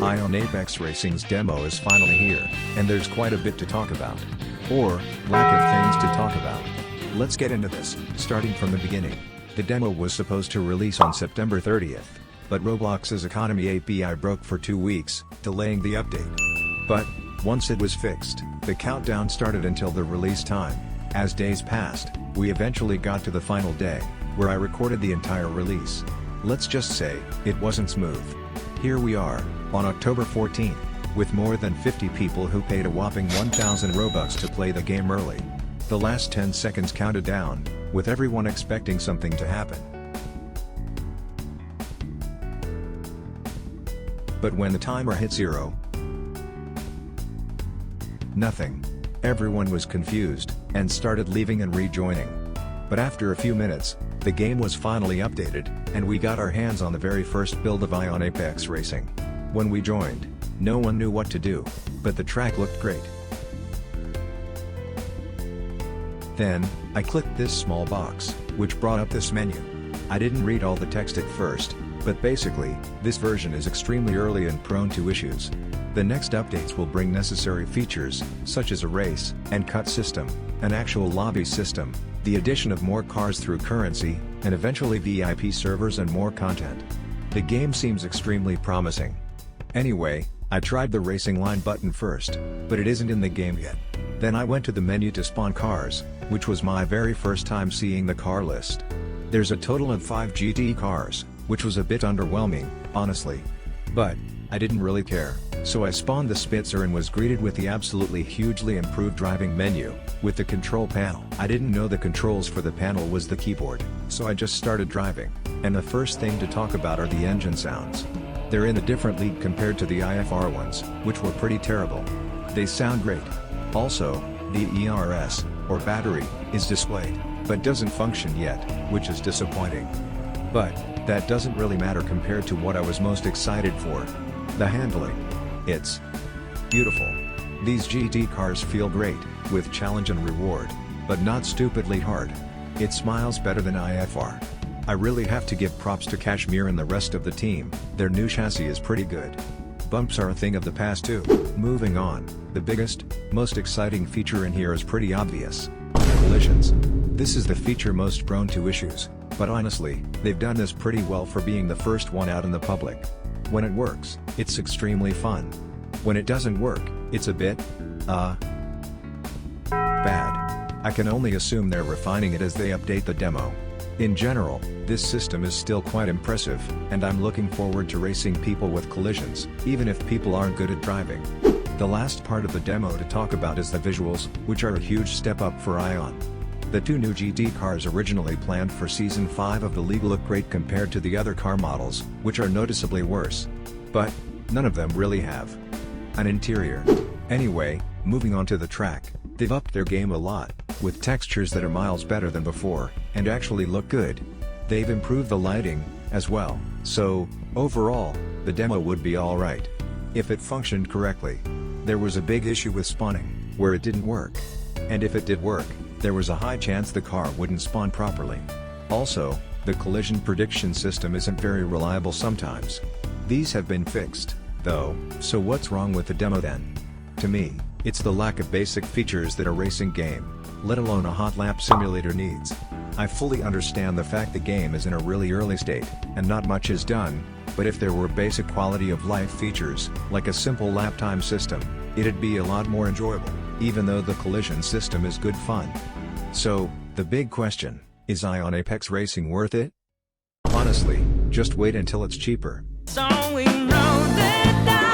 ION APEX Racing's demo is finally here, and there's quite a bit to talk about. Or, lack of things to talk about. Let's get into this, starting from the beginning. The demo was supposed to release on September 30th, but Roblox's economy API broke for 2 weeks, delaying the update. But, once it was fixed, the countdown started until the release time. As days passed, we eventually got to the final day, where I recorded the entire release. Let's just say, it wasn't smooth. Here we are, on October 14th, with more than 50 people who paid a whopping 1,000 Robux to play the game early. The last 10 seconds counted down, with everyone expecting something to happen. But when the timer hit 0, nothing. Everyone was confused, and started leaving and rejoining. But after a few minutes, the game was finally updated, and we got our hands on the very first build of ION APEX Racing. When we joined, no one knew what to do, but the track looked great. Then, I clicked this small box, which brought up this menu. I didn't read all the text at first, but basically, this version is extremely early and prone to issues. The next updates will bring necessary features, such as a race and cut system, an actual lobby system, the addition of more cars through currency, and eventually VIP servers and more content. The game seems extremely promising. Anyway, I tried the racing line button first, but it isn't in the game yet. Then I went to the menu to spawn cars, which was my very first time seeing the car list. There's a total of 5 GT cars, which was a bit underwhelming, honestly. But, I didn't really care, so I spawned the Spitzer and was greeted with the absolutely hugely improved driving menu, with the control panel. I didn't know the controls for the panel was the keyboard, so I just started driving, and the first thing to talk about are the engine sounds. They're in a different league compared to the IFR ones, which were pretty terrible. They sound great. Also, the ERS, or battery, is displayed, but doesn't function yet, which is disappointing. But, that doesn't really matter compared to what I was most excited for. The handling. It's beautiful. These GT cars feel great, with challenge and reward, but not stupidly hard. It smiles better than IFR. I really have to give props to Kashmir and the rest of the team, their new chassis is pretty good. Bumps are a thing of the past too. Moving on, the biggest, most exciting feature in here is pretty obvious. Collisions. This is the feature most prone to issues, but honestly, they've done this pretty well for being the first one out in the public. When it works, it's extremely fun. When it doesn't work, it's a bit, bad. I can only assume they're refining it as they update the demo. In general, this system is still quite impressive, and I'm looking forward to racing people with collisions, even if people aren't good at driving. The last part of the demo to talk about is the visuals, which are a huge step up for ION. The 2 new GT cars originally planned for Season 5 of the league look great compared to the other car models, which are noticeably worse. But, none of them really have an interior. Anyway, moving on to the track, they've upped their game a lot, with textures that are miles better than before, and actually look good. They've improved the lighting, as well, so, overall, the demo would be alright if it functioned correctly. There was a big issue with spawning, where it didn't work. And if it did work, there was a high chance the car wouldn't spawn properly. Also, the collision prediction system isn't very reliable sometimes. These have been fixed, though, so what's wrong with the demo then? To me, it's the lack of basic features that a racing game, let alone a hot lap simulator needs. I fully understand the fact the game is in a really early state, and not much is done, but if there were basic quality of life features, like a simple lap time system, it'd be a lot more enjoyable, even though the collision system is good fun. So, the big question, is ION APEX Racing worth it? Honestly, just wait until it's cheaper. So we know that